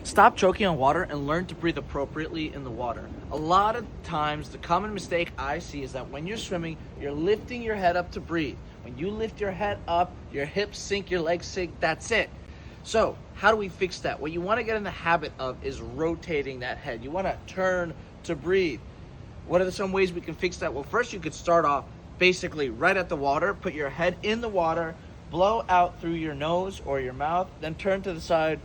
Stop choking on water and learn to breathe appropriately in the water. A lot of times, the common mistake I see is that when you're swimming, you're lifting your head up to breathe. When you lift your head up, your hips sink, your legs sink, that's it. So, how do we fix that? What you want to get in the habit of is rotating that head. You want to turn to breathe. What are some ways we can fix that? Well, first you could start off basically right at the water, put your head in the water, blow out through your nose or your mouth, then turn to the side,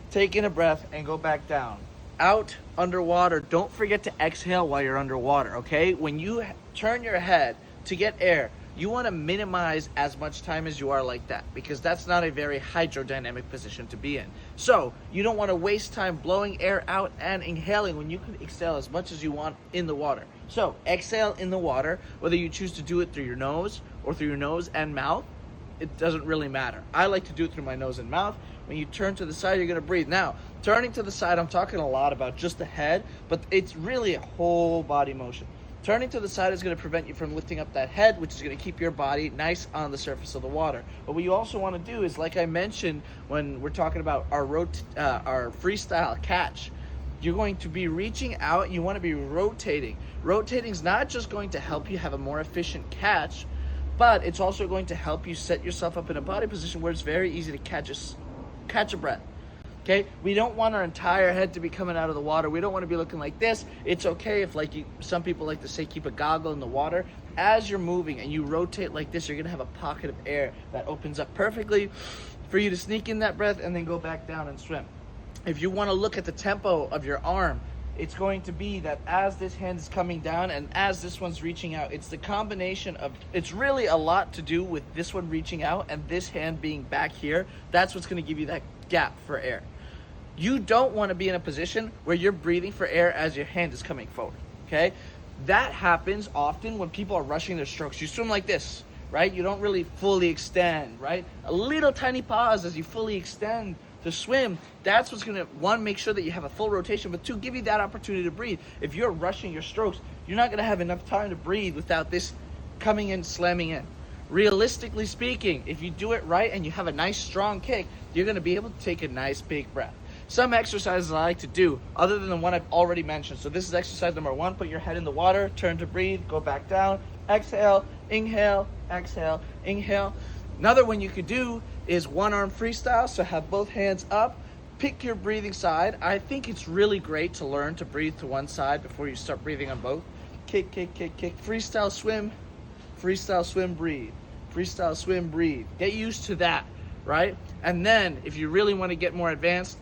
take in a breath, and go back down. Out underwater, don't forget to exhale while you're underwater, okay? When you turn your head to get air, you want to minimize as much time as you are like that, because that's not a very hydrodynamic position to be in. So you don't want to waste time blowing air out and inhaling when you can exhale as much as you want in the water. So exhale in the water, whether you choose to do it through your nose or through your nose and mouth, it doesn't really matter. I like to do it through my nose and mouth. When you turn to the side, you're going to breathe. Now, turning to the side, I'm talking a lot about just the head, but it's really a whole body motion. Turning to the side is going to prevent you from lifting up that head, which is going to keep your body nice on the surface of the water. But what you also want to do is, like I mentioned when we're talking about our freestyle catch, you're going to be reaching out. You want to be rotating. Rotating is not just going to help you have a more efficient catch, but it's also going to help you set yourself up in a body position where it's very easy to catch a breath. Okay, we don't want our entire head to be coming out of the water. We don't want to be looking like this. It's okay if, some people like to say, keep a goggle in the water. As you're moving and you rotate like this, you're gonna have a pocket of air that opens up perfectly for you to sneak in that breath and then go back down and swim. If you want to look at the tempo of your arm, it's going to be that as this hand is coming down and as this one's reaching out, it's the combination of, it's really a lot to do with this one reaching out and this hand being back here. That's what's going to give you that gap for air. You don't want to be in a position where you're breathing for air as your hand is coming forward, okay? That happens often when people are rushing their strokes. You swim like this, right? You don't really fully extend, right? A little tiny pause as you fully extend to swim. That's what's going to, one, make sure that you have a full rotation, but two, give you that opportunity to breathe. If you're rushing your strokes, you're not going to have enough time to breathe without this coming in, slamming in. Realistically speaking, if you do it right and you have a nice strong kick, you're going to be able to take a nice big breath. Some exercises I like to do, other than the one I've already mentioned. So this is exercise number 1. Put your head in the water, turn to breathe, go back down, exhale, inhale, exhale, inhale. Another one you could do is one arm freestyle. So have both hands up, pick your breathing side. I think it's really great to learn to breathe to one side before you start breathing on both. Kick, kick, kick, kick, freestyle swim, breathe, freestyle swim, breathe. Get used to that, right? And then if you really want to get more advanced,